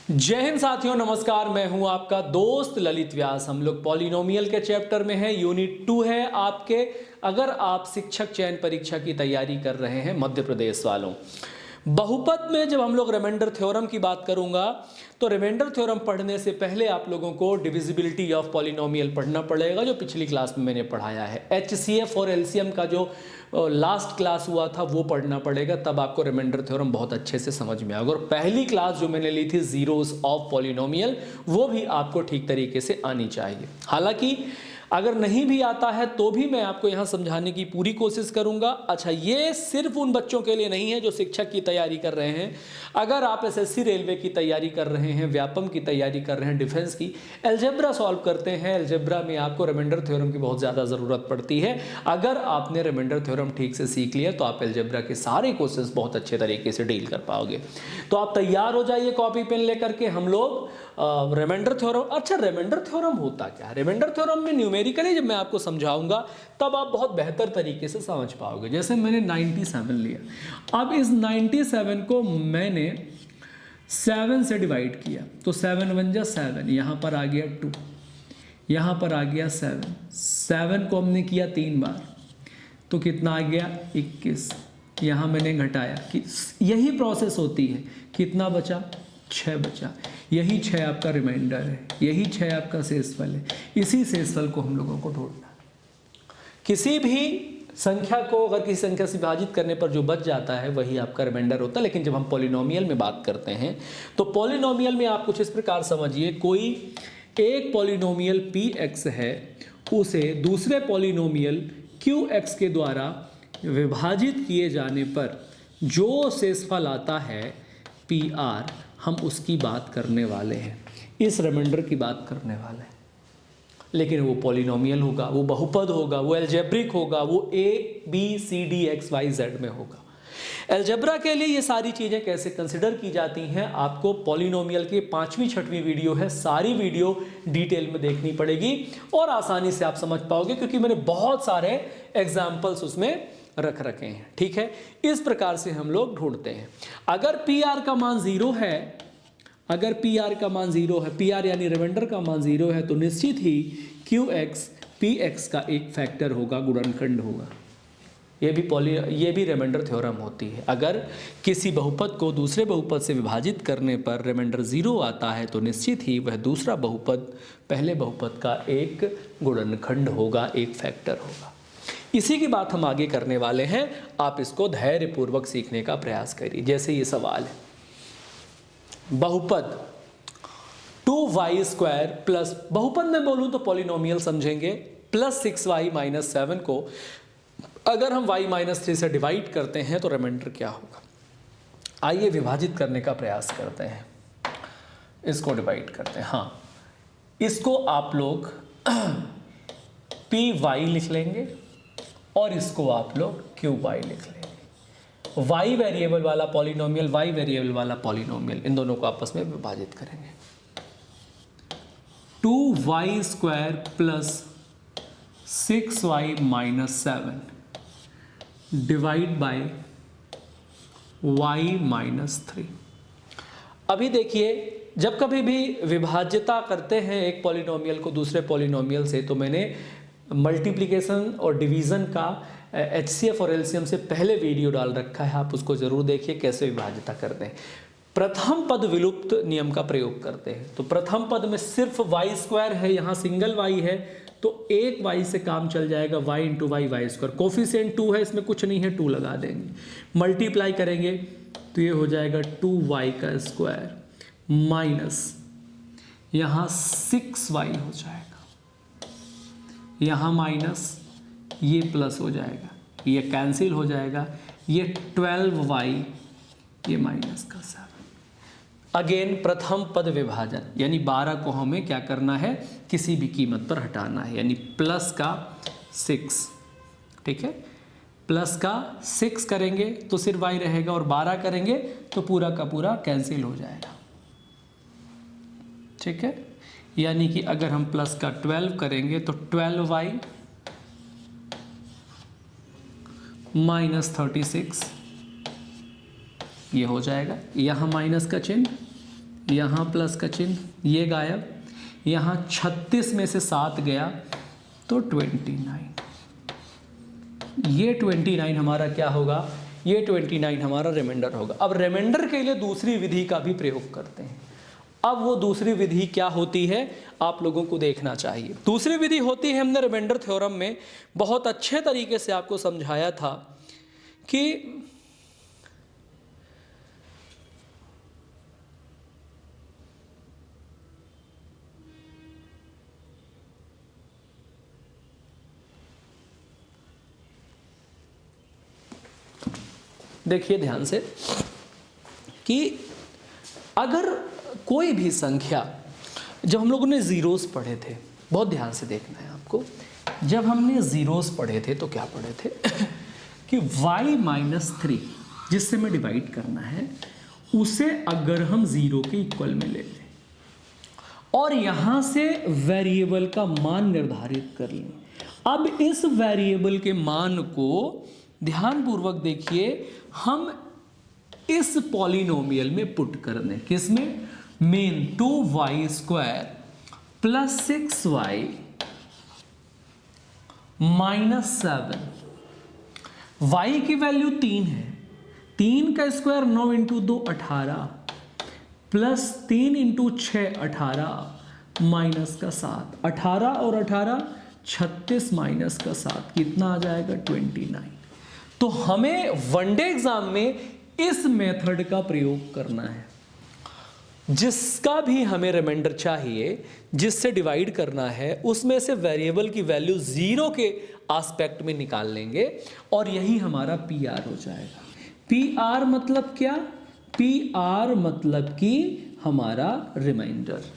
जय हिंद साथियों, नमस्कार। मैं हूं आपका दोस्त ललित व्यास। हम लोग पॉलिनोमियल के चैप्टर में हैं। यूनिट 2 है आपके। अगर आप शिक्षक चयन परीक्षा की तैयारी कर रहे हैं मध्य प्रदेश वालों, बहुपद में जब हम लोग रिमाइंडर थ्योरम की बात करूंगा तो रिमाइंडर थ्योरम पढ़ने से पहले आप लोगों को डिविजिबिलिटी ऑफ पॉलिनोमियल पढ़ना पड़ेगा, जो पिछली क्लास में मैंने पढ़ाया है। एचसीएफ और एलसीएम का जो लास्ट क्लास हुआ था वो पढ़ना पड़ेगा, तब आपको रिमाइंडर थ्योरम बहुत अच्छे से समझ में आएगा। और पहली क्लास जो मैंने ली थी जीरोस ऑफ पॉलिनोमियल, वो भी आपको ठीक तरीके से आनी चाहिए। हालांकि अगर नहीं भी आता है तो भी मैं आपको यहाँ समझाने की पूरी कोशिश करूँगा। अच्छा, ये सिर्फ उन बच्चों के लिए नहीं है जो शिक्षक की तैयारी कर रहे हैं। अगर आप एसएससी रेलवे की तैयारी कर रहे हैं, व्यापम की तैयारी कर रहे हैं, डिफेंस की, अलजेब्रा सॉल्व करते हैं, अलजेब्रा में आपको रिमाइंडर थ्योरम की बहुत ज़्यादा ज़रूरत पड़ती है। अगर आपने रिमाइंडर थ्योरम ठीक से सीख लिया तो आप अलजेब्रा के सारे क्वेश्चंस बहुत अच्छे तरीके से डील कर पाओगे। तो आप तैयार हो जाइए कॉपी पेन लेकर के। हम लोग रिमाइंडर थ्योरम, अच्छा रिमाइंडर थ्योरम होता क्या है? रिमाइंडर थ्योरम में न्यूमेरिकली जब मैं आपको समझाऊंगा तब आप बहुत बेहतर तरीके से समझ पाओगे। जैसे मैंने 97 लिया, अब इस 97 को मैंने 7 से डिवाइड किया तो 7 1 जा 7, यहाँ पर आ गया 2, यहाँ पर आ गया 7, 7 को हमने किया 3 बार तो कितना आ गया 21, यहाँ मैंने घटाया कि यही प्रोसेस होती है। कितना बचा? 6 बचा। यही 6 आपका रिमाइंडर है, यही 6 आपका शेषफल है। इसी शेषफल को हम लोगों को ढूंढना है। किसी भी संख्या को अगर किसी संख्या से विभाजित करने पर जो बच जाता है वही आपका रिमाइंडर होता है। लेकिन जब हम पॉलिनोमियल में बात करते हैं तो पॉलिनोमियल में आप कुछ इस प्रकार समझिए, कोई एक पॉलिनोमियल px है, उसे दूसरे पॉलिनोमियल qx के द्वारा विभाजित किए जाने पर जो शेषफल आता है pr, हम उसकी बात करने वाले हैं, इस रिमाइंडर की बात करने वाले हैं। लेकिन वो पॉलिनोमियल होगा, वो बहुपद होगा, वो एल्जेब्रिक होगा, वो A B C D X Y Z में होगा। एल्जेब्रा के लिए ये सारी चीज़ें कैसे कंसिडर की जाती हैं, आपको पॉलिनोमियल की 5वीं 6वीं वीडियो है, सारी वीडियो डिटेल में देखनी पड़ेगी और आसानी से आप समझ पाओगे, क्योंकि मैंने बहुत सारे एग्जाम्पल्स उसमें रख रखे हैं। ठीक है, इस प्रकार से हम लोग ढूंढते हैं। अगर पी आर का मान 0 है, अगर पी आर का मान 0 है, पी आर यानी रिमाइंडर का मान 0 है, तो निश्चित ही क्यू एक्स पी एक्स का एक फैक्टर होगा, गुणनखंड होगा। ये भी रिमाइंडर थ्योरम होती है। अगर किसी बहुपद को दूसरे बहुपद से विभाजित करने पर रिमाइंडर 0 आता है तो निश्चित ही वह दूसरा बहुपद पहले बहुपद का एक गुणनखंड होगा, एक फैक्टर होगा। इसी की बात हम आगे करने वाले हैं। आप इसको धैर्यपूर्वक सीखने का प्रयास करिए। जैसे ये सवाल है, बहुपद 2y² प्लस, बहुपद में बोलूं तो पॉलिनोमियल समझेंगे, प्लस 6y माइनस 7 को अगर हम y माइनस 3 से डिवाइड करते हैं तो रिमाइंडर क्या होगा? आइए विभाजित करने का प्रयास करते हैं, इसको डिवाइड करते हैं। हाँ, इसको आप लोग py लिख लेंगे और इसको आप लोग qy लिख लेंगे। y वेरिएबल वाला पॉलिनोमियल, y वेरिएबल वाला पॉलिनोमियल, इन दोनों को आपस में विभाजित करेंगे। 2y² plus 6y minus 7 divide by y minus 3। अभी देखिए, जब कभी भी विभाज्यता करते हैं एक पॉलिनोमियल को दूसरे पॉलिनोमियल से, तो मैंने मल्टीप्लिकेशन और डिवीज़न का एचसीएफ और एलसीएम से पहले वीडियो डाल रखा है, आप उसको ज़रूर देखिए कैसे विभाज्यता करते हैं। प्रथम पद विलुप्त नियम का प्रयोग करते हैं। तो प्रथम पद में सिर्फ y² है, यहाँ सिंगल y है, तो एक y से काम चल जाएगा, y into Y y²। Coefficient 2 है, इसमें कुछ नहीं है, 2 लगा देंगे। मल्टीप्लाई करेंगे तो ये हो जाएगा 2y² माइनस यहाँ 6y हो जाएगा, यहाँ माइनस, ये प्लस हो जाएगा, ये कैंसिल हो जाएगा, ये 12y, ये माइनस का 7। अगेन प्रथम पद विभाजन, यानी 12 को हमें क्या करना है, किसी भी कीमत पर हटाना है, यानी प्लस का 6। ठीक है, प्लस का 6 करेंगे तो सिर्फ y रहेगा और 12 करेंगे तो पूरा का पूरा कैंसिल हो जाएगा। ठीक है, यानी कि अगर हम प्लस का 12 करेंगे तो 12y माइनस 36 ये हो जाएगा, यहाँ माइनस का चिन्ह, यहाँ प्लस का चिन्ह, ये गायब, यहाँ 36 में से 7 गया तो 29, ये 29 हमारा क्या होगा, ये 29 हमारा रिमाइंडर होगा। अब रिमाइंडर के लिए दूसरी विधि का भी प्रयोग करते हैं। अब वो दूसरी विधि क्या होती है आप लोगों को देखना चाहिए। दूसरी विधि होती है, हमने रिमाइंडर थ्योरम में बहुत अच्छे तरीके से आपको समझाया था कि देखिए ध्यान से कि अगर कोई भी संख्या, जब हम लोगों ने ज़ीरोस पढ़े थे, बहुत ध्यान से देखना है आपको, जब हमने ज़ीरोस पढ़े थे तो क्या पढ़े थे कि y-3 जिससे हमें डिवाइड करना है उसे अगर हम 0 के इक्वल में ले लें और यहाँ से वेरिएबल का मान निर्धारित कर लें। अब इस वेरिएबल के मान को ध्यानपूर्वक देखिए, हम इस पॉलिनोमियल में पुट कर दें, किसमें, main 2y² plus 6y minus 7, y की वैल्यू 3 है, 3 का square 9 into 2 18 plus 3 into 6 18 minus का 7, 18 और 18 36 माइनस का 7 कितना आ जाएगा 29। तो हमें वनडे एग्जाम में इस मेथड का प्रयोग करना है। जिसका भी हमें रिमाइंडर चाहिए, जिससे डिवाइड करना है, उसमें से वेरिएबल की वैल्यू 0 के एस्पेक्ट में निकाल लेंगे और यही हमारा PR हो जाएगा। PR मतलब क्या, PR मतलब कि हमारा रिमाइंडर।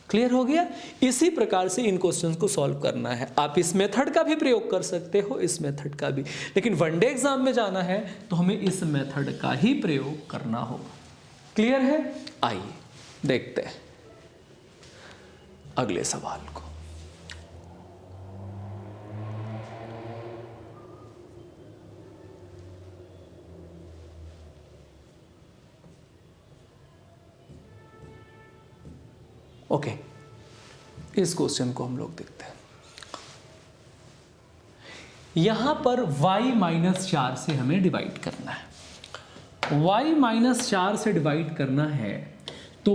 क्लियर हो गया। इसी प्रकार से इन क्वेश्चंस को सॉल्व करना है। आप इस मेथड का भी प्रयोग कर सकते हो, इस मेथड का भी, लेकिन वनडे एग्जाम में जाना है तो हमें इस मेथड का ही प्रयोग करना होगा। क्लियर है। आइए देखते हैं अगले सवाल को। ओके, इस क्वेश्चन को हम लोग देखते हैं। यहां पर y-4 से हमें डिवाइड करना है। y-4 से डिवाइड करना है तो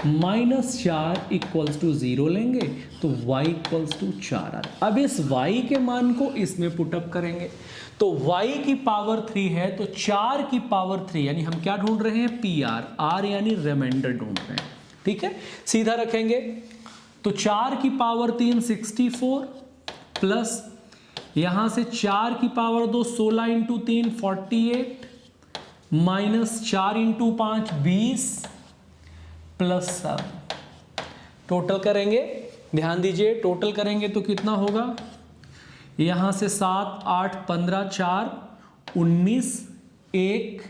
y-4 इक्वल्स टू 0 लेंगे तो y इक्वल्स टू 4। अब इस y के मान को इसमें पुटअप करेंगे तो y की पावर 3 है तो 4 की पावर 3, यानी हम क्या ढूंढ रहे हैं, PR, R यानी रिमाइंडर ढूंढ रहे हैं। ठीक है, सीधा रखेंगे तो 4 की पावर 3 64 प्लस यहां से 4 की power 2 16 into 3 48 minus 4 into 5 20 plus 7। Total करेंगे, ध्यान दीजिए, टोटल करेंगे तो कितना होगा, यहां से 7 8 15 4 19 1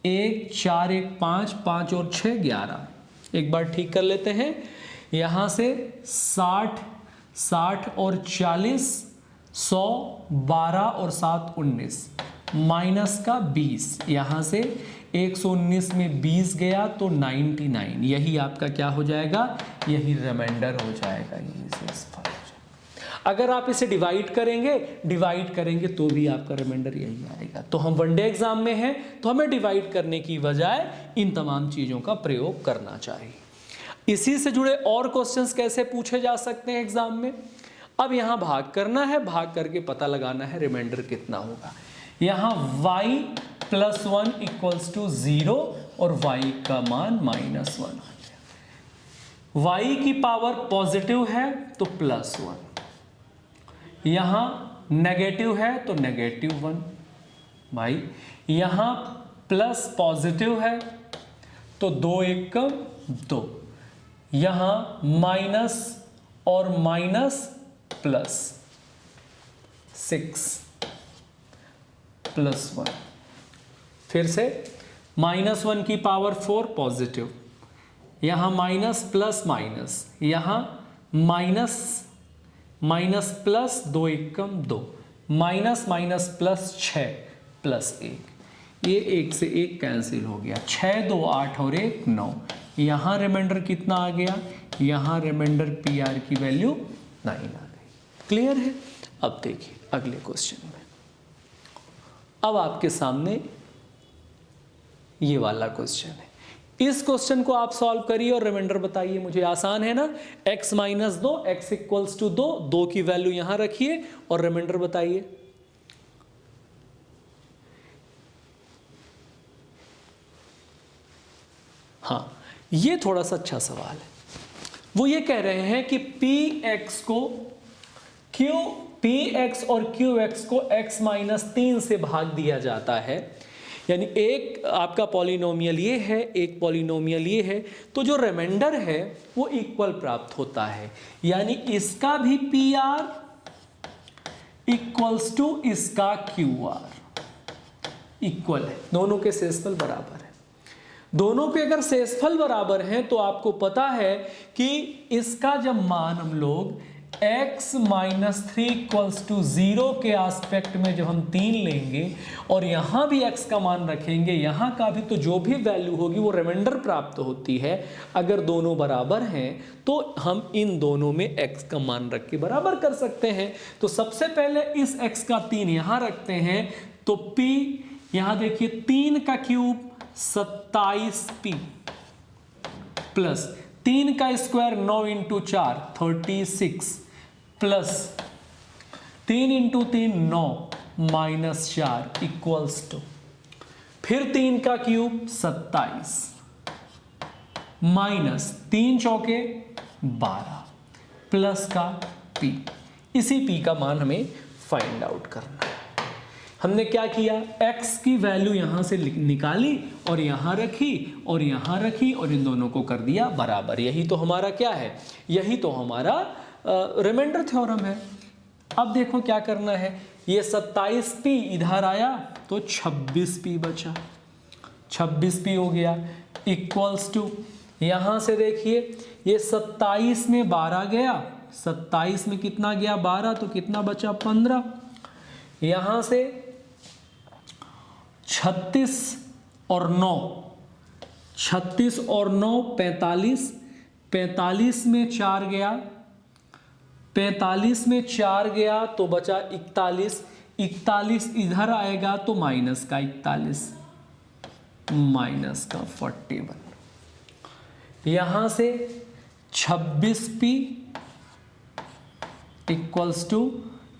1 4 1 5 5 और 6 11। एक बार ठीक कर लेते हैं, यहां से 60 60 और 40 100 12 और 7 19 माइनस का 20, यहां से 119 में 20 गया तो 99, यही आपका क्या हो जाएगा, यही रिमाइंडर हो जाएगा। अगर आप इसे डिवाइड करेंगे तो भी आपका रिमाइंडर यही आएगा। तो हम वनडे एग्जाम में हैं तो हमें डिवाइड करने की बजाय इन तमाम चीज़ों का प्रयोग करना चाहिए। इसी से जुड़े और क्वेश्चंस कैसे पूछे जा सकते हैं एग्जाम में। अब यहाँ भाग करना है, भाग करके पता लगाना है रिमाइंडर कितना होगा। यहाँ y+1 इक्वल्स टू 0 और y का मान -1 आ गया। y की पावर पॉजिटिव है तो +1, यहां नेगेटिव है तो -1 भाई, यहां प्लस पॉजिटिव है तो 2 1 2, यहां माइनस और माइनस प्लस 6 +1, फिर से -1 की पावर 4 पॉजिटिव, यहां माइनस प्लस माइनस, यहां minus minus plus 2 1 2, minus minus plus 6 +1, ये 1 से 1 कैंसिल हो गया, 6 2 8 और 1 9। यहाँ रिमाइंडर कितना आ गया, यहाँ रिमाइंडर पी आर की वैल्यू 9 आ गई। क्लियर है। अब देखिए अगले क्वेश्चन में, अब आपके सामने ये वाला क्वेश्चन है। इस क्वेश्चन को आप सॉल्व करिए और रिमाइंडर बताइए मुझे। आसान है ना, x minus 2, x equals to 2, 2 की वैल्यू यहां रखिए और रिमाइंडर बताइए। हाँ, ये थोड़ा सा अच्छा सवाल है। वो ये कह रहे हैं कि px और qx को x माइनस 3 से भाग दिया जाता है, यानी एक आपका पॉलिनोमियल ये है, एक पॉलिनोमियल ये है, तो जो रिमाइंडर है वो इक्वल प्राप्त होता है, यानी इसका भी पी आर इक्वल्स टू इसका क्यू आर इक्वल है। दोनों के शेषफल बराबर है। दोनों के अगर शेषफल बराबर हैं तो आपको पता है कि इसका जब मान हम लोग x माइनस 3 इक्वल्स टू 0 के आस्पेक्ट में जब हम 3 लेंगे और यहाँ भी x का मान रखेंगे, यहाँ का भी, तो जो भी वैल्यू होगी वो रिमाइंडर प्राप्त होती है। अगर दोनों बराबर हैं तो हम इन दोनों में x का मान रख के बराबर कर सकते हैं। तो सबसे पहले इस x का 3 यहाँ रखते हैं, तो p यहाँ देखिए 3 का क्यूब 27p प्लस 3 का square 9 into 4 36 plus 3 into 3 9 minus 4 equals to फिर 3 का क्यूब 27 माइनस 3 चौके 12 प्लस का p। इसी p का मान हमें फाइंड आउट करना है। हमने क्या किया, x की वैल्यू यहां से निकाली और यहां रखी और यहां रखी और इन दोनों को कर दिया बराबर। यही तो हमारा क्या है, यही तो हमारा रिमाइंडर थ्योरम है। अब देखो क्या करना है, ये 27p इधर आया तो 26p बचा, 26p हो गया इक्वल्स टू, यहां से देखिए ये 27 में 12 गया, 27 में कितना गया 12, तो कितना बचा 15। यहां से 36 और 9, 36 और 9 45, 45 में 4 गया, 45 में 4 गया तो बचा 41, 41 इधर आएगा तो माइनस का 41, माइनस का 41। यहां से 26p इक्वल्स टू,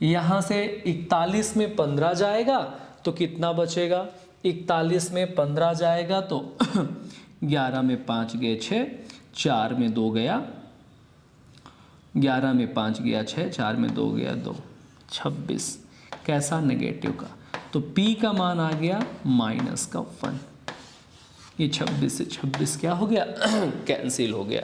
यहां से 41 में 15 जाएगा तो कितना बचेगा, 41 में 15 जाएगा तो 11 में 5 गए 6, 4 में 2 गया, 11 में 5 गया 6, 4 में 2 गया 2, 26। कैसा, नेगेटिव का, तो p का मान आ गया माइनस का 1। ये 26 से 26 क्या हो गया कैंसिल हो गया।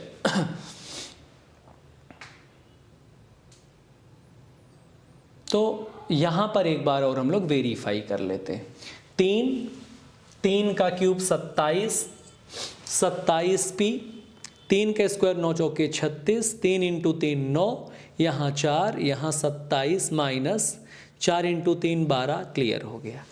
तो यहां पर एक बार और हम लोग वेरीफाई कर लेते हैं। 3 का क्यूब 27, 27p, 3 का स्क्वायर 9 चौके 36, 3 इंटू 3 9, यहाँ 4, यहाँ 27 माइनस 4 इंटू 3 12, क्लियर हो गया।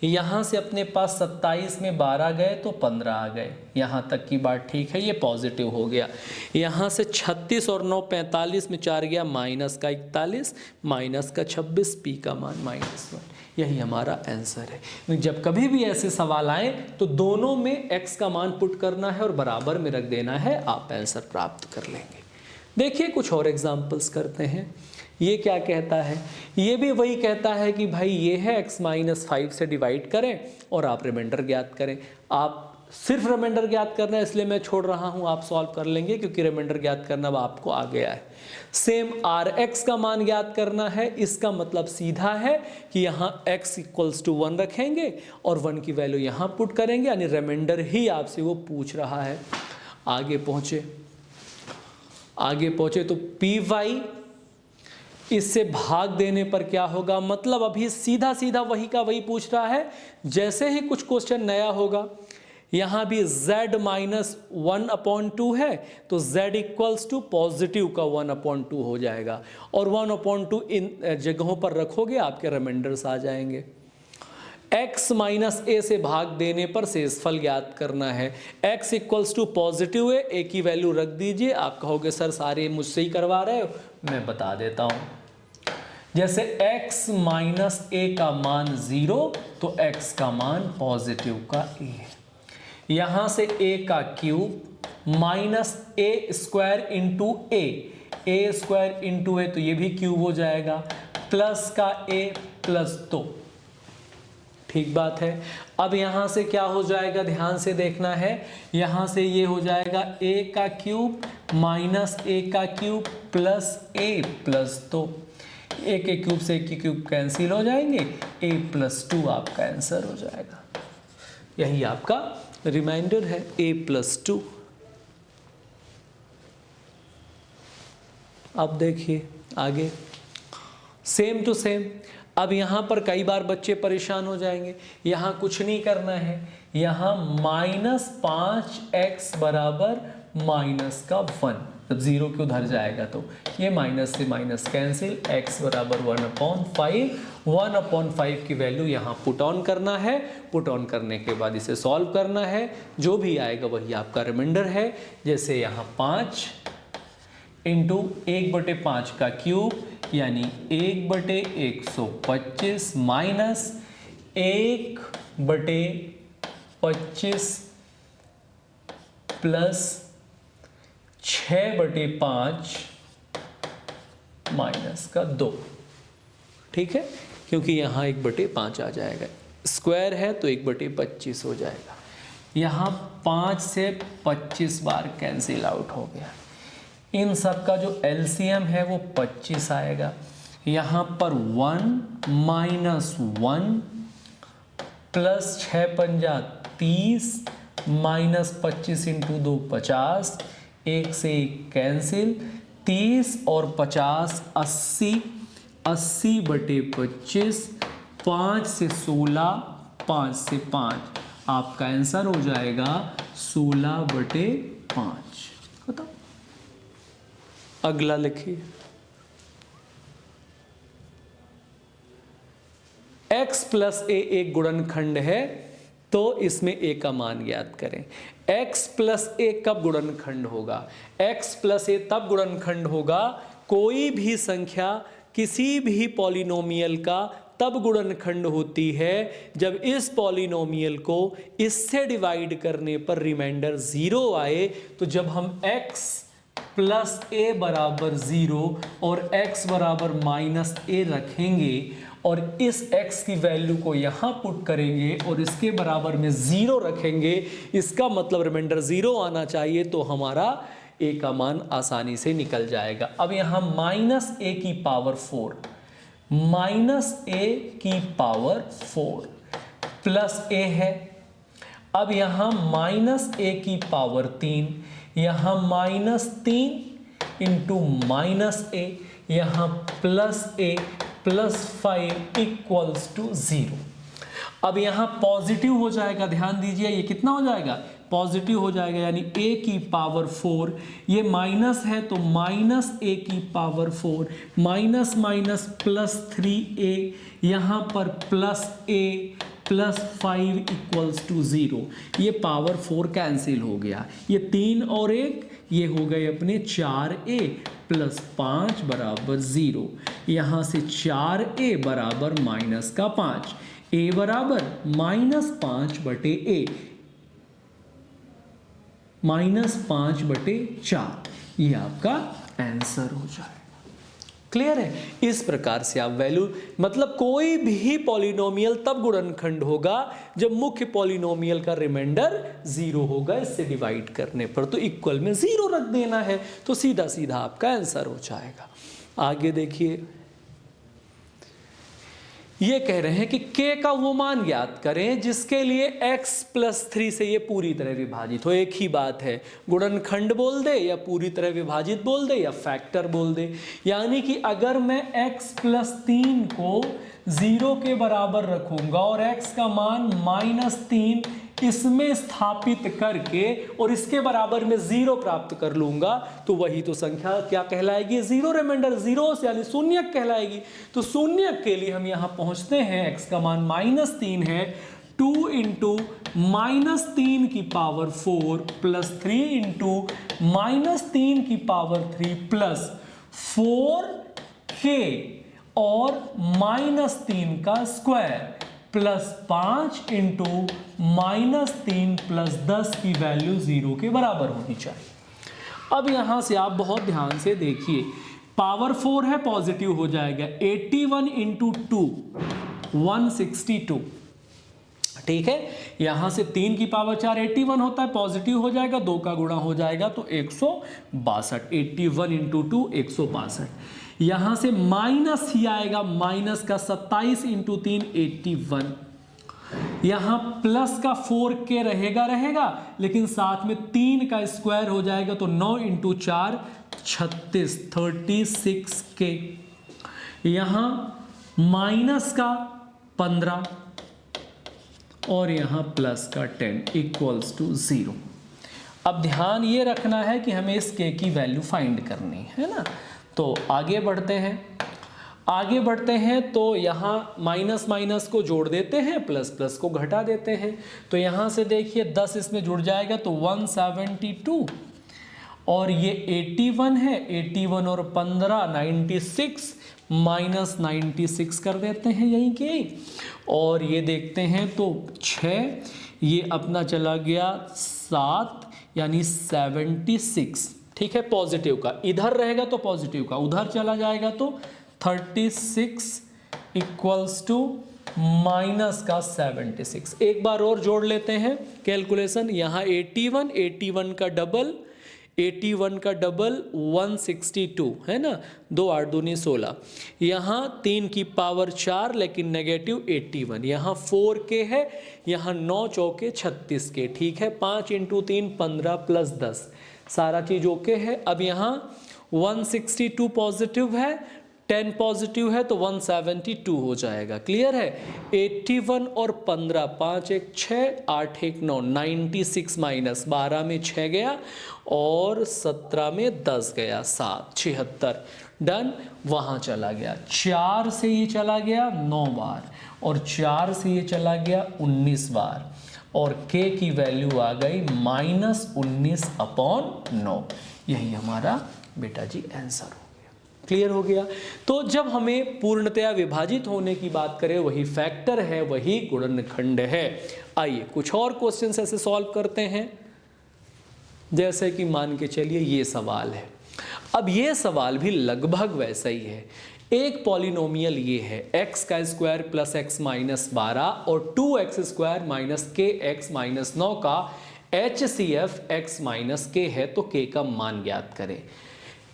यहाँ से अपने पास 27 में 12 गए तो 15 आ गए, यहाँ तक की बात ठीक है, ये पॉजिटिव हो गया। यहाँ से 36 और 9 45 में 4 गया, माइनस का 41, माइनस का 26, p का मान -1। यही हमारा आंसर है। जब कभी भी ऐसे सवाल आए तो दोनों में x का मान पुट करना है और बराबर में रख देना है, आप आंसर प्राप्त कर लेंगे। देखिए कुछ और एग्जाम्पल्स करते हैं। ये क्या कहता है, ये भी वही कहता है कि भाई ये है x माइनस 5 से डिवाइड करें और आप रिमाइंडर ज्ञात करें। आप सिर्फ रिमाइंडर ज्ञात करना है इसलिए मैं छोड़ रहा हूँ, आप सॉल्व कर लेंगे क्योंकि रिमाइंडर ज्ञात करना अब आपको आ गया है। सेम rx का मान ज्ञात करना है, इसका मतलब सीधा है कि यहाँ x इक्वल्स टू 1 रखेंगे और 1 की वैल्यू यहाँ पुट करेंगे, यानी रिमाइंडर ही आपसे वो पूछ रहा है। आगे पहुँचे तो py, इससे भाग देने पर क्या होगा, मतलब अभी सीधा सीधा वही का वही पूछ रहा है। जैसे ही कुछ क्वेश्चन नया होगा, यहाँ भी z माइनस 1/2 है तो z इक्वल्स टू पॉजिटिव का 1/2 हो जाएगा और 1/2 इन जगहों पर रखोगे आपके रिमाइंडर्स आ जाएंगे। x माइनस ए से भाग देने पर शेषफल ज्ञात करना है। x इक्वल्स टू पॉजिटिव है, a की वैल्यू रख दीजिए। आप कहोगे सर सारे मुझसे ही करवा रहे हो, मैं बता देता हूं। जैसे x माइनस ए का मान 0 तो x का मान पॉजिटिव का a है। यहां से a का क्यूब माइनस ए स्क्वायर इंटू ए स्क्वायर इंटू ए, तो ये भी क्यूब हो जाएगा, प्लस का a प्लस 2। ठीक बात है। अब यहां से क्या हो जाएगा, ध्यान से देखना है। यहां से ये हो जाएगा a का क्यूब माइनस a का cube plus a plus 2। a के क्यूब से a के क्यूब कैंसिल हो जाएंगे, a प्लस 2 आपका आंसर हो जाएगा। यही आपका रिमाइंडर है, a प्लस 2। अब देखिए आगे सेम टू सेम। अब यहाँ पर कई बार बच्चे परेशान हो जाएंगे। यहाँ कुछ नहीं करना है, यहाँ -5x बराबर माइनस का 1, जब 0 के उधर जाएगा तो ये माइनस से माइनस कैंसिल, x बराबर 1/5। 1/5 की वैल्यू यहाँ पुट ऑन करना है। पुट ऑन करने के बाद इसे सॉल्व करना है, जो भी आएगा वही आपका रिमाइंडर है। जैसे यहाँ 5 इंटू 1/5 का क्यूब यानी 1/125 माइनस 1/25 प्लस 6/5 माइनस का 2। ठीक है, क्योंकि यहाँ 1/5 आ जाएगा, स्क्वायर है तो 1/25 हो जाएगा। यहाँ 5 से 25 बार कैंसिल आउट हो गया। इन सब का जो एलसीएम है वो 25 आएगा। यहाँ पर 1 माइनस 1 प्लस 6 पंजा 30 माइनस 25 इंटू 2 50, 1 से 1 कैंसिल, 30 और 50 80, 80/25, 5 से 16, 5 से 5, आपका आंसर हो जाएगा 16/5। बताओ अगला लिखिए। x प्लस ए एक गुणनखंड है तो इसमें a का मान ज्ञात करें। x प्लस ए कब गुणनखंड होगा? x प्लस ए तब गुणनखंड होगा कोई भी संख्या किसी भी पॉलिनोमियल का तब गुणनखंड होती है जब इस पॉलिनोमियल को इससे डिवाइड करने पर रिमाइंडर 0 आए। तो जब हम x प्लस ए बराबर 0 और x बराबर माइनस ए रखेंगे और इस x की वैल्यू को यहाँ पुट करेंगे और इसके बराबर में 0 रखेंगे, इसका मतलब रिमाइंडर 0 आना चाहिए, तो हमारा a का मान आसानी से निकल जाएगा। अब यहाँ माइनस ए की पावर 4, माइनस ए की पावर 4 प्लस ए है। अब यहाँ माइनस ए की पावर 3, यहाँ -3 इंटू माइनस ए, यहाँ plus A plus 5 equals to 0। अब यहाँ पॉजिटिव हो जाएगा, ध्यान दीजिए ये कितना हो जाएगा, पॉजिटिव हो जाएगा, यानी a की पावर 4, ये माइनस है तो माइनस a की power 4, minus minus plus 3a, यहाँ पर plus a plus 5 equals to 0। ये पावर 4 कैंसिल हो गया, ये 3 और 1 ये हो गए अपने 4a प्लस 5 बराबर 0। यहाँ से 4a बराबर माइनस का 5, a बराबर -5/a, -5/4, ये आपका आंसर हो जाएगा। क्लियर है? इस प्रकार से आप वैल्यू, मतलब कोई भी पॉलिनोमियल तब गुणनखंड होगा जब मुख्य पॉलिनोमियल का रिमाइंडर 0 होगा, इससे डिवाइड करने पर तो इक्वल में 0 रख देना है, तो सीधा सीधा आपका आंसर हो जाएगा। आगे देखिए, ये कह रहे हैं कि k का वो मान ज्ञात करें जिसके लिए x प्लस 3 से ये पूरी तरह विभाजित हो। एक ही बात है, गुणनखंड बोल दे या पूरी तरह विभाजित बोल दे या फैक्टर बोल दे। यानी कि अगर मैं x प्लस 3 को 0 के बराबर रखूंगा और x का मान -3 इसमें स्थापित करके और इसके बराबर में 0 प्राप्त कर लूंगा तो वही तो संख्या क्या कहलाएगी, जीरो रिमाइंडर, जीरोस यानी शून्यक कहलाएगी। तो शून्यक के लिए हम यहां पहुंचते हैं, x का मान -3 है, 2 इंटू -3 की पावर 4 प्लस 3 इंटू -3 की पावर 3 प्लस 4k और -3 का स्क्वायर प्लस 5 इंटू -3 प्लस 10 की वैल्यू 0 के बराबर होनी चाहिए। अब यहां से आप बहुत ध्यान से देखिए, पावर 4 है पॉजिटिव हो जाएगा, 81 इंटू 2 162, ठीक है। यहां से 3 की पावर 4 81 होता है, पॉजिटिव हो जाएगा, 2 का गुणा हो जाएगा तो 162, 81 इंटू 2 162। यहां से माइनस ही आएगा, माइनस का 27 इंटू 3 81, यहां प्लस का 4k रहेगा लेकिन साथ में 3 का स्क्वायर हो जाएगा तो 9 इंटू 4 36, 36k, यहां माइनस का 15 और यहां प्लस का 10 इक्वल्स टू 0। अब ध्यान ये रखना है कि हमें इस k की वैल्यू फाइंड करनी है ना। तो आगे बढ़ते हैं तो यहाँ माइनस माइनस को जोड़ देते हैं, प्लस प्लस को घटा देते हैं। तो यहाँ से देखिए 10 इसमें जुड़ जाएगा तो 172 और ये 81 है, 81 और 15 96 माइनस 96 कर देते हैं यहीं के, और ये देखते हैं तो 6, ये अपना चला गया 7 यानी 76, ठीक है। पॉजिटिव का इधर रहेगा तो पॉजिटिव का उधर चला जाएगा तो 36 इक्वल्स टू माइनस का 76। एक बार और जोड़ लेते हैं कैलकुलेशन, यहाँ 81, 81 का डबल 162 है ना, 2 8 दूनी 16, यहाँ 3 की पावर 4 लेकिन नेगेटिव 81, यहाँ 4k है, यहाँ 9 चौके 36k, ठीक है। 5 इंटू 3 15 प्लस 10 सारा चीज ओके है। अब यहाँ 162 पॉजिटिव है, 10 पॉजिटिव है तो 172 हो जाएगा, क्लियर है। 81 और 15, 5 1 6 8 1 9, 96 माइनस 12 में 6 गया और 17 में 10 गया, 7 76, डन। वहाँ चला गया 4 से ये चला गया 9 बार और 4 से ये चला गया 19 बार और k की वैल्यू आ गई -19/9। यही हमारा बेटा जी आंसर हो गया, क्लियर हो गया। तो जब हमें पूर्णतया विभाजित होने की बात करें, वही फैक्टर है, वही गुणनखंड है। आइए कुछ और क्वेश्चंस ऐसे सॉल्व करते हैं। जैसे कि मान के चलिए ये सवाल है, अब ये सवाल भी लगभग वैसा ही है। एक पॉलिनोमियल ये है x का स्क्वायर प्लस x माइनस 12 और 2x square minus kx minus 9 का HCF x माइनस k है, तो k का मान ज्ञात करें।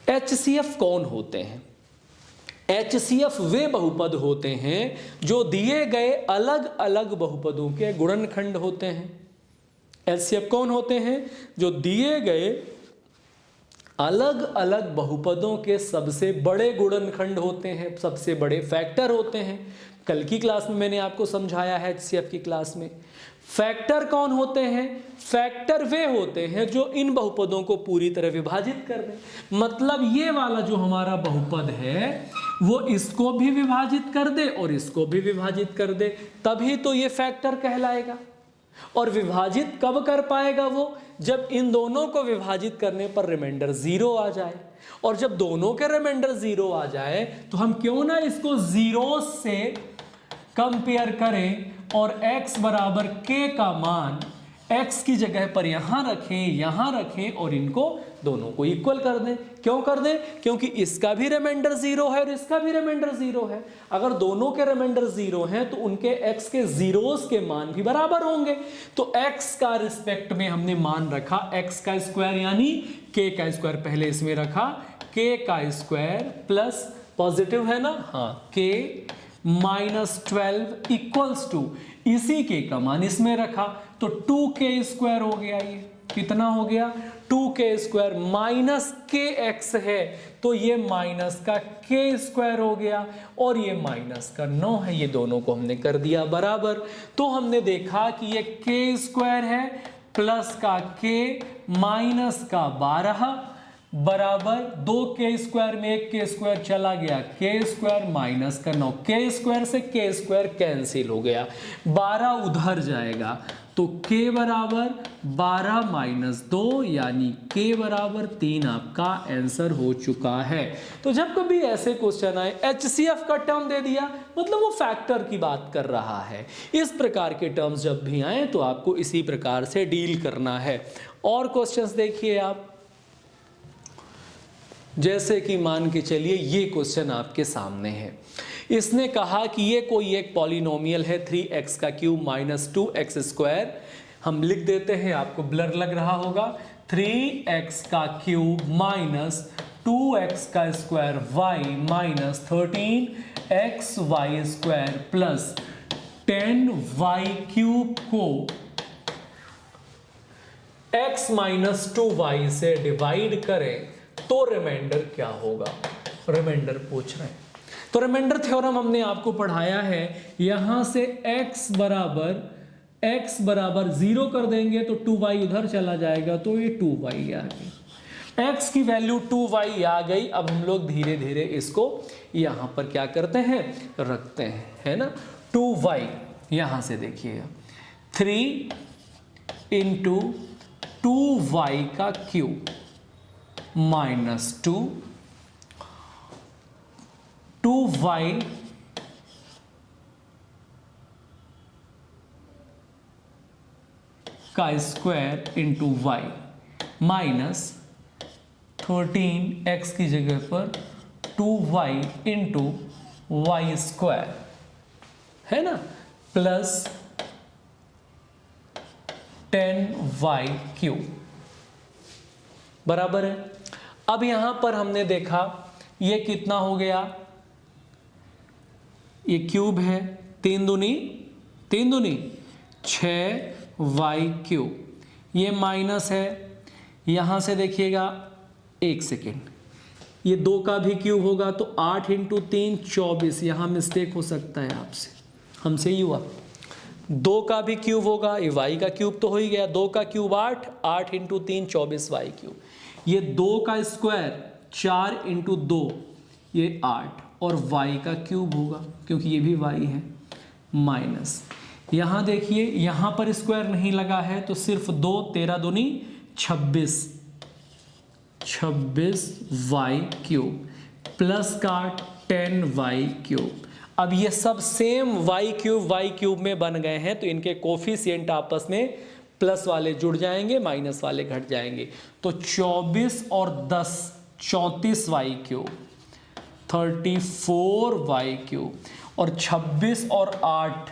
HCF कौन होते हैं? HCF वे बहुपद होते हैं जो दिए गए अलग अलग बहुपदों के गुणनखंड होते हैं। HCF कौन होते हैं? जो दिए गए अलग अलग बहुपदों के सबसे बड़े गुणनखंड होते हैं, सबसे बड़े फैक्टर होते हैं। कल की क्लास में मैंने आपको समझाया है HCF की क्लास में। फैक्टर कौन होते हैं? फैक्टर वे होते हैं जो इन बहुपदों को पूरी तरह विभाजित कर दें। मतलब ये वाला जो हमारा बहुपद है वो इसको भी विभाजित कर दे और इसको भी विभाजित कर दे, तभी तो ये फैक्टर कहलाएगा। और विभाजित कब कर पाएगा वो? जब इन दोनों को विभाजित करने पर रिमाइंडर 0 आ जाए। और जब दोनों के रिमाइंडर 0 आ जाए तो हम क्यों ना इसको 0 से कंपेयर करें और x बराबर k का मान x की जगह पर यहां रखें और इनको दोनों को इक्वल कर दें। क्यों कर दें? क्योंकि इसका भी रिमाइंडर 0 है और इसका भी रिमाइंडर 0 है। अगर दोनों के रिमाइंडर 0 हैं तो उनके x के जीरोस के मान भी बराबर होंगे। तो x का रिस्पेक्ट में हमने मान रखा x का स्क्वायर यानी k का स्क्वायर, पहले इसमें रखा k का स्क्वायर प्लस पॉजिटिव है ना, हाँ, k -12 इक्वल्स टू इसी k का मान इसमें रखा तो 2k स्क्वायर हो गया। ये कितना हो गया? 2k² माइनस kx है, तो ये माइनस का k² हो गया और ये माइनस का 9 है। ये दोनों को हमने कर दिया बराबर। तो हमने देखा कि ये k² है प्लस का k माइनस का 12 बराबर 2k² में एक k² चला गया, k² माइनस का 9, k² से k² कैंसिल हो गया, 12 उधर जाएगा तो k बराबर 12 माइनस 2 यानी k बराबर 3 आपका आंसर हो चुका है। तो जब कभी ऐसे क्वेश्चन आए, HCF का टर्म दे दिया मतलब वो फैक्टर की बात कर रहा है। इस प्रकार के टर्म्स जब भी आए तो आपको इसी प्रकार से डील करना है। और क्वेश्चंस देखिए आप, जैसे कि मान के चलिए ये क्वेश्चन आपके सामने है। इसने कहा कि ये कोई एक पॉलिनोमियल है 3x³ माइनस 2x²। हम लिख देते हैं, आपको ब्लर लग रहा होगा, 3x³ minus 2x² y minus 13xy² plus 10y³ को x माइनस 2y से डिवाइड करें तो रिमाइंडर क्या होगा, रिमाइंडर पूछ रहे हैं। तो रिमाइंडर थ्योरम हमने आपको पढ़ाया है, यहां से x बराबर 0 कर देंगे तो 2y उधर चला जाएगा तो ये 2y आ गई। x की वैल्यू 2y आ गई। अब हम लोग धीरे धीरे इसको यहां पर क्या करते हैं, रखते हैं, है ना। 2y यहां से देखिएगा 3 इंटू 2y का क्यूब माइनस 2y का square into Y minus 13x की जगह पर 2y इंटू वाई स्क्वायर, है ना, प्लस 10y³ बराबर है। अब यहां पर हमने देखा ये कितना हो गया, ये क्यूब है, 3 दूनी 6y³, ये माइनस है। यहां से देखिएगा, एक सेकेंड, ये 2 का भी क्यूब होगा तो 8 इंटू 3 24, यहां मिस्टेक हो सकता है आपसे, हमसे ही हुआ। 2 का भी क्यूब होगा, ये y का क्यूब तो हो ही गया, 2 का क्यूब 8, 8 इंटू 3 24y³। ये 2 का स्क्वायर 4 इंटू 2 ये 8 और y का क्यूब होगा क्योंकि ये भी y है, माइनस। यहाँ देखिए यहाँ पर स्क्वायर नहीं लगा है तो सिर्फ 2, 13 दूनी 26 y³ प्लस का 10y³। अब ये सब सेम y³ में बन गए हैं तो इनके कोफिशिएंट आपस में प्लस वाले जुड़ जाएंगे, माइनस वाले घट जाएंगे। तो 24 और 10 34y³ 34y³ और 26 और 8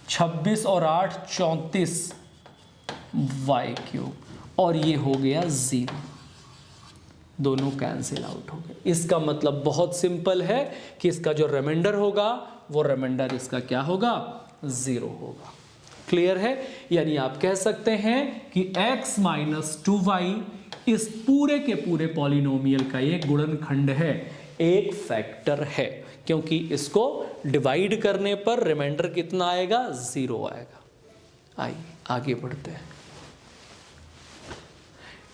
34y³ और ये हो गया 0, दोनों कैंसिल आउट हो गए। इसका मतलब बहुत सिंपल है कि इसका जो रिमाइंडर होगा वो रिमाइंडर इसका क्या होगा, 0 होगा। क्लियर है। यानी आप कह सकते हैं कि x माइनस 2y इस पूरे के पूरे पॉलिनोमियल का एक गुणनखंड है, एक फैक्टर है, क्योंकि इसको डिवाइड करने पर रिमाइंडर कितना आएगा, 0 आएगा। आइए आगे बढ़ते हैं।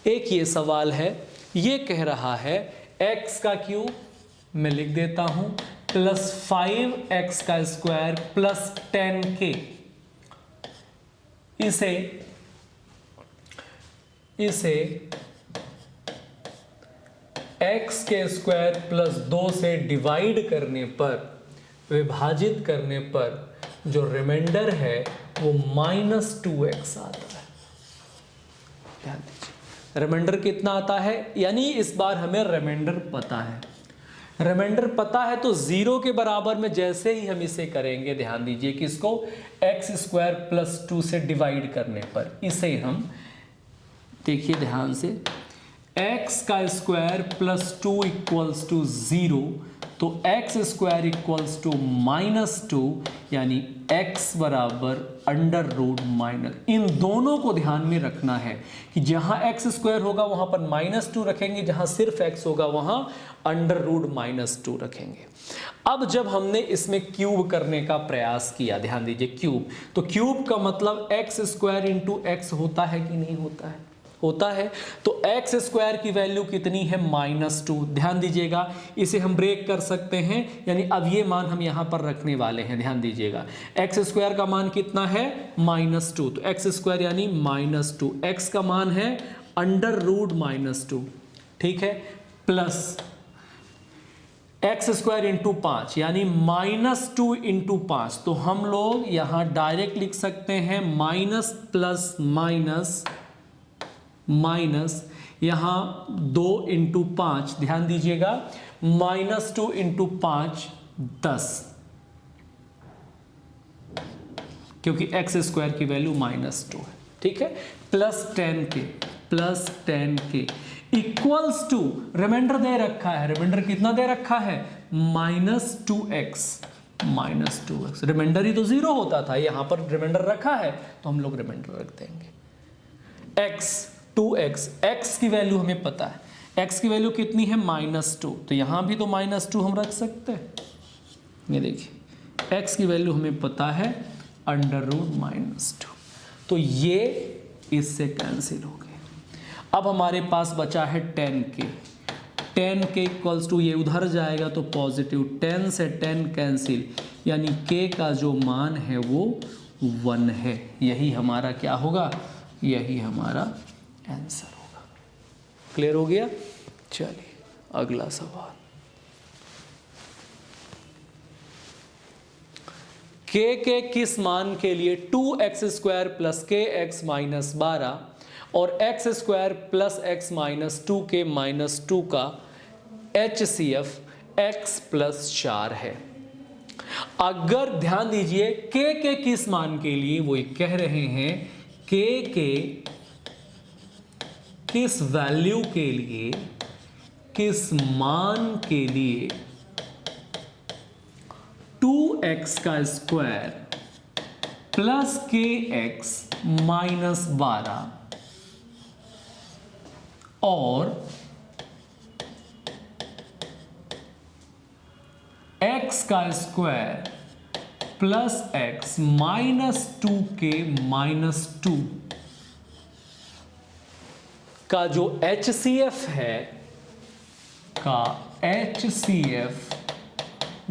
एक ये सवाल है, ये कह रहा है x का क्यूब मैं लिख देता हूं प्लस 5x का स्क्वायर प्लस 10k, इसे x के स्क्वायर प्लस 2 से डिवाइड करने पर, विभाजित करने पर जो रिमाइंडर है वो -2x आता है। ध्यान दीजिए, रिमाइंडर कितना आता है, यानी इस बार हमें रिमाइंडर पता है। रिमाइंडर पता है तो 0 के बराबर में जैसे ही हम इसे करेंगे, ध्यान दीजिए कि इसको x² प्लस 2 से डिवाइड करने पर, इसे हम देखिए ध्यान से, x का स्क्वायर प्लस 2 इक्वल्स टू 0, तो एक्स स्क्वायर इक्वल्स टू -2 यानी x बराबर अंडर रूट माइनस। इन दोनों को ध्यान में रखना है कि जहां x स्क्वायर होगा वहां पर -2 रखेंगे, जहां सिर्फ x होगा वहां अंडर रूट -2 रखेंगे। अब जब हमने इसमें क्यूब करने का प्रयास किया, ध्यान दीजिए क्यूब, तो क्यूब का मतलब एक्स स्क्वायर इंटू एक्स होता है कि नहीं होता है? होता है। तो एक्स स्क्वायर की वैल्यू कितनी है? -2। ध्यान दीजिएगा, इसे हम ब्रेक कर सकते हैं, यानी अब ये मान हम यहां पर रखने वाले हैं। ध्यान दीजिएगा, एक्स स्क्वायर का मान कितना है? -2। तो एक्स स्क्वायर यानी -2, एक्स का मान है अंडर रूट -2, ठीक है, प्लस एक्स स्क्वायर इंटू 5 यानी -2 इंटू 5। तो हम लोग यहां डायरेक्ट लिख सकते हैं माइनस प्लस माइनस माइनस, यहां 2 इंटू 5, ध्यान दीजिएगा, -2 इंटू 5 10, क्योंकि एक्स स्क्वायर की वैल्यू -2 है, ठीक है, प्लस 10 के इक्वल्स टू रिमाइंडर दे रखा है। रिमाइंडर कितना दे रखा है? -2x। रिमाइंडर ही तो 0 होता था, यहां पर रिमाइंडर रखा है तो हम लोग रिमाइंडर रख देंगे। x 2x, x की वैल्यू हमें पता है, x की वैल्यू कितनी है? -2। तो यहां भी तो -2 हम रख सकते हैं। ये देखिए, x की वैल्यू हमें पता है अंडर रूट -2। तो ये इससे कैंसिल हो गए। अब हमारे पास बचा है 10k इक्वल्स टू, ये उधर जाएगा तो पॉजिटिव, 10 से 10 कैंसिल, यानी k का जो मान है वो 1 है। यही हमारा क्या होगा? यही हमारा आंसर होगा। क्लियर हो गया? चलिए अगला सवाल। k के किस मान के लिए 2x² प्लस kx माइनस 12 और x² plus x minus 2k minus 2 का HCF x प्लस 4 है? अगर ध्यान दीजिए k के किस मान के लिए, वो कह रहे हैं k के किस वैल्यू के लिए, किस मान के लिए 2x का स्क्वायर प्लस kx माइनस 12 और x का square plus x minus 2k minus 2 का जो HCF है, का HCF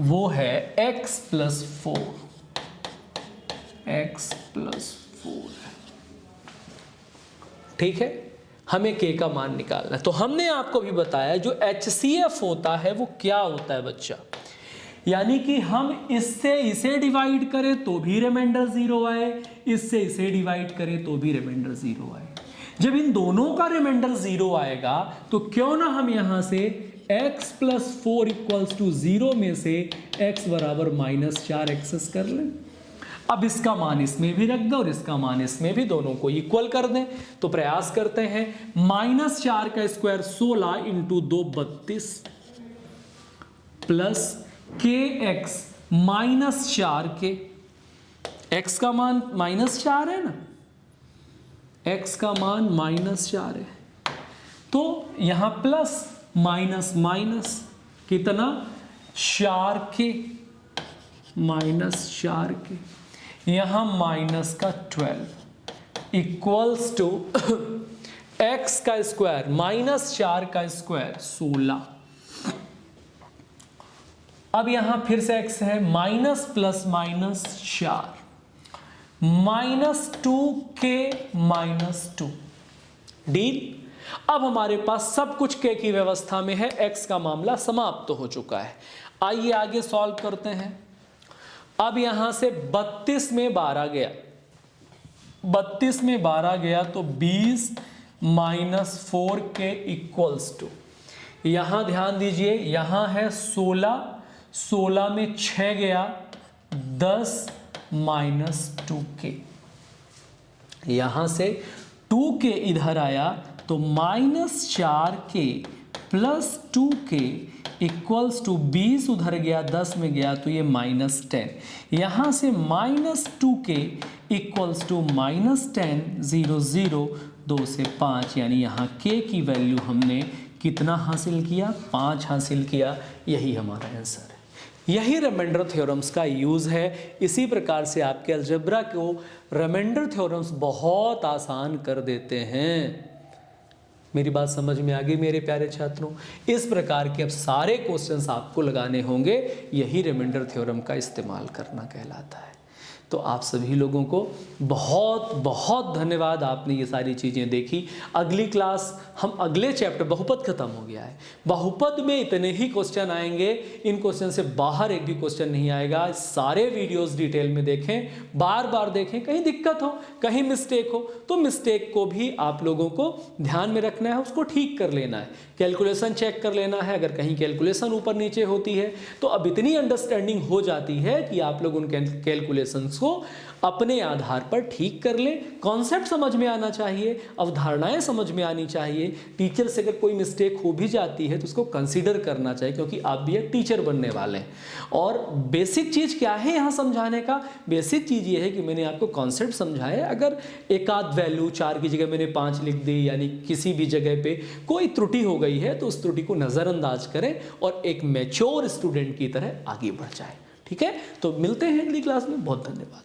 वो है x प्लस 4, x प्लस 4, ठीक है। हमें k का मान निकालना है। तो हमने आपको भी बताया जो HCF होता है वो क्या होता है बच्चा, यानी कि हम इससे इसे डिवाइड करें तो भी रिमाइंडर 0 आए, इससे इसे डिवाइड करें तो भी रिमाइंडर 0 आए। जब इन दोनों का रिमाइंडर 0 आएगा तो क्यों ना हम यहां से x प्लस 4 इक्वल्स टू 0 में से x बराबर -4 एक्सेस कर लें। अब इसका मान इसमें भी रख दो और इसका मान इसमें भी, दोनों को इक्वल कर दें। तो प्रयास करते हैं, -4 का square 16 into 2 32 plus kx -4k, x का मान -4 है ना, x का मान -4 है, तो यहां प्लस माइनस माइनस कितना? 4k -4k, यहां माइनस का 12 इक्वल्स टू x का स्क्वायर -4 का स्क्वायर 16। अब यहां फिर से x है, minus plus minus 4 -2k -2 deal. अब हमारे पास सब कुछ k की व्यवस्था में है, x का मामला समाप्त हो चुका है। आइए आगे सॉल्व करते हैं। अब यहां से 32 में 12 गया, 32 में 12 गया तो 20 -4k इक्वल्स टू, यहां ध्यान दीजिए, यहां है 16, 16 में 6 गया 10 -2k, यहां से 2k इधर आया तो -4k plus 2k equals to 20 उधर गया 10 में गया तो ये -10, यहाँ से -2k इक्वल्स टू -10 0 0 2 से 5, यानी यहाँ k की वैल्यू हमने कितना हासिल किया, 5 हासिल किया। यही हमारा आंसर है। यही रिमाइंडर थ्योरम्स का यूज़ है। इसी प्रकार से आपके अलजेब्रा को रिमाइंडर थ्योरम्स बहुत आसान कर देते हैं। मेरी बात समझ में आ गई मेरे प्यारे छात्रों? इस प्रकार के अब सारे क्वेश्चंस आपको लगाने होंगे, यही रिमाइंडर थ्योरम का इस्तेमाल करना कहलाता है। तो आप सभी लोगों को बहुत बहुत धन्यवाद, आपने ये सारी चीज़ें देखी। अगली क्लास हम अगले चैप्टर, बहुपद खत्म हो गया है, बहुपद में इतने ही क्वेश्चन आएंगे, इन क्वेश्चन से बाहर एक भी क्वेश्चन नहीं आएगा। सारे वीडियोस डिटेल में देखें, बार बार देखें, कहीं दिक्कत हो, कहीं मिस्टेक हो तो मिस्टेक को भी आप लोगों को ध्यान में रखना है, उसको ठीक कर लेना है, कैलकुलेशन चेक कर लेना है। अगर कहीं कैलकुलेशन ऊपर नीचे होती है तो अब इतनी अंडरस्टैंडिंग हो जाती है कि आप लोग उन कैलकुलेशंस को अपने आधार पर ठीक कर लें। कॉन्सेप्ट समझ में आना चाहिए, अवधारणाएं समझ में आनी चाहिए। टीचर से अगर कोई मिस्टेक हो भी जाती है तो उसको कंसीडर करना चाहिए, क्योंकि आप भी एक टीचर बनने वाले हैं। और बेसिक चीज़ क्या है यहाँ समझाने का? बेसिक चीज़ ये है कि मैंने आपको कॉन्सेप्ट समझाया। अगर एक आध वैल्यू 4 की जगह मैंने 5 लिख दी, यानी किसी भी जगह पे कोई त्रुटि हो गई है तो उस त्रुटि को नज़रअंदाज करें और एक मैच्योर स्टूडेंट की तरह आगे बढ़ जाए। ठीक है, तो मिलते हैं अगली क्लास में। बहुत धन्यवाद।